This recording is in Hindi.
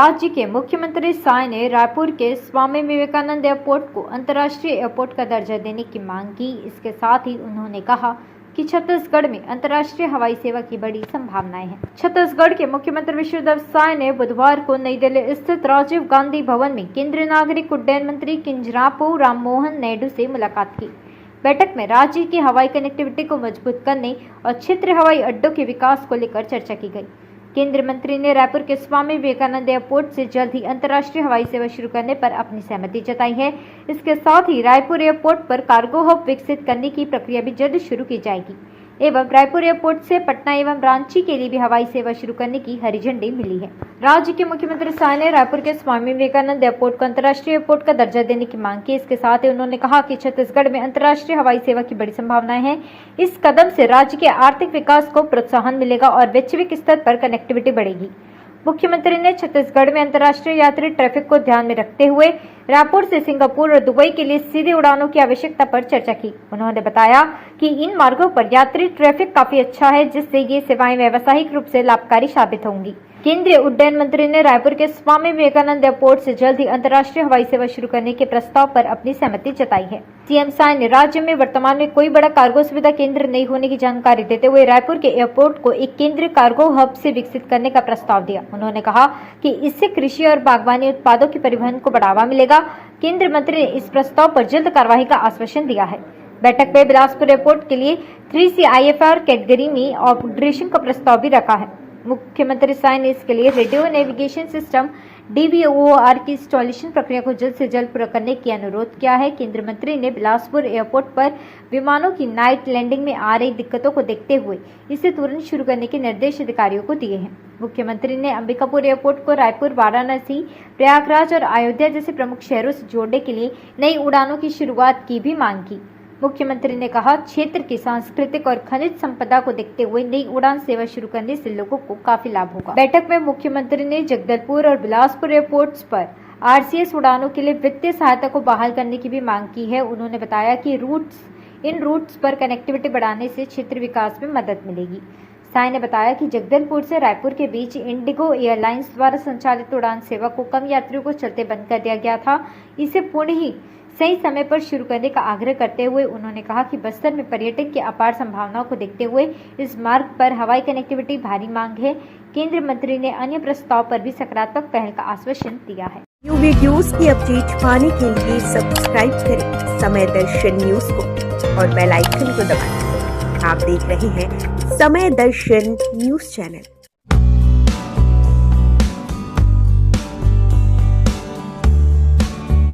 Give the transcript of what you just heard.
राज्य के मुख्यमंत्री साय ने रायपुर के स्वामी विवेकानंद एयरपोर्ट को अंतर्राष्ट्रीय एयरपोर्ट का दर्जा देने की मांग की। इसके साथ ही उन्होंने कहा कि छत्तीसगढ़ में अंतर्राष्ट्रीय हवाई सेवा की बड़ी संभावनाएं हैं। छत्तीसगढ़ के मुख्यमंत्री विष्णुदेव साय ने बुधवार को नई दिल्ली स्थित राजीव गांधी भवन में केंद्रीय नागरिक उड्डयन मंत्री किंजरापू राममोहन नायडू से मुलाकात की। बैठक में राज्य की हवाई कनेक्टिविटी को मजबूत करने और क्षेत्रीय हवाई अड्डों के विकास को लेकर चर्चा की गई। केंद्रीय मंत्री ने रायपुर के स्वामी विवेकानंद एयरपोर्ट से जल्द ही अंतर्राष्ट्रीय हवाई सेवा शुरू करने पर अपनी सहमति जताई है। इसके साथ ही रायपुर एयरपोर्ट पर कार्गो हब विकसित करने की प्रक्रिया भी जल्द शुरू की जाएगी एवं रायपुर एयरपोर्ट से पटना एवं रांची के लिए भी हवाई सेवा शुरू करने की हरी झंडी मिली है। राज्य के मुख्यमंत्री साय ने रायपुर के स्वामी विवेकानंद एयरपोर्ट को अंतर्राष्ट्रीय एयरपोर्ट का दर्जा देने की मांग की। इसके साथ ही उन्होंने कहा कि छत्तीसगढ़ में अंतर्राष्ट्रीय हवाई सेवा की बड़ी संभावनाएं हैं। इस कदम से राज्य के आर्थिक विकास को प्रोत्साहन मिलेगा और वैश्विक स्तर पर कनेक्टिविटी बढ़ेगी। मुख्यमंत्री ने छत्तीसगढ़ में अंतर्राष्ट्रीय यात्री ट्रैफिक को ध्यान में रखते हुए रायपुर से सिंगापुर और दुबई के लिए सीधे उड़ानों की आवश्यकता पर चर्चा की। उन्होंने बताया कि इन मार्गों पर यात्री ट्रैफिक काफी अच्छा है, जिससे ये सेवाएं व्यावसायिक रूप से लाभकारी साबित होंगी। केंद्रीय उड्डयन मंत्री ने रायपुर के स्वामी विवेकानंद एयरपोर्ट से जल्द ही अंतर्राष्ट्रीय हवाई सेवा शुरू करने के प्रस्ताव पर अपनी सहमति जताई है। सीएम साय ने राज्य में वर्तमान में कोई बड़ा कार्गो सुविधा केंद्र नहीं होने की जानकारी देते हुए रायपुर के एयरपोर्ट को एक केंद्रीय कार्गो हब से विकसित करने का प्रस्ताव दिया। उन्होंने कहा कि इससे कृषि और बागवानी उत्पादों के परिवहन को बढ़ावा मिलेगा। केंद्रीय मंत्री ने इस प्रस्ताव पर जल्द कार्रवाई का आश्वासन दिया है। बैठक में बिलासपुर एयरपोर्ट के लिए 3C IFR कैटेगरी में अपग्रेडेशन का प्रस्ताव भी रखा है। मुख्यमंत्री साय ने इसके लिए रेडियो नेविगेशन सिस्टम DVOR की इंस्टॉलेशन प्रक्रिया को जल्द से जल्द पूरा करने की अनुरोध किया है। केंद्रीय मंत्री ने बिलासपुर एयरपोर्ट पर विमानों की नाइट लैंडिंग में आ रही दिक्कतों को देखते हुए इसे तुरंत शुरू करने के निर्देश अधिकारियों को दिए हैं। मुख्यमंत्री ने अंबिकापुर एयरपोर्ट को रायपुर, वाराणसी, प्रयागराज और अयोध्या जैसे प्रमुख शहरों से जोड़ने के लिए नई उड़ानों की शुरुआत की भी मांग की। मुख्यमंत्री ने कहा, क्षेत्र की सांस्कृतिक और खनिज संपदा को देखते हुए नई उड़ान सेवा शुरू करने से लोगों को काफी लाभ होगा। बैठक में मुख्यमंत्री ने जगदलपुर और बिलासपुर एयरपोर्ट्स पर RCS उड़ानों के लिए वित्तीय सहायता को बहाल करने की भी मांग की है। उन्होंने बताया कि इन रूट्स पर कनेक्टिविटी बढ़ाने से क्षेत्र विकास में मदद मिलेगी। साय ने बताया कि जगदलपुर से रायपुर के बीच इंडिगो एयरलाइंस द्वारा संचालित उड़ान सेवा को कम यात्रियों को चलते बंद कर दिया गया था। इसे पुणे ही सही समय पर शुरू करने का आग्रह करते हुए उन्होंने कहा कि बस्तर में पर्यटन की अपार संभावनाओं को देखते हुए इस मार्ग पर हवाई कनेक्टिविटी भारी मांग है। केंद्रीय मंत्री ने अन्य प्रस्ताव पर भी सकारात्मक पहल का आश्वासन दिया है। न्यू वीडियोस की अपडेट पाने के लिए सब्सक्राइब करें समय दर्शन न्यूज को और बेल आइकन को दबाएं। आप देख रहे हैं समय दर्शन न्यूज चैनल।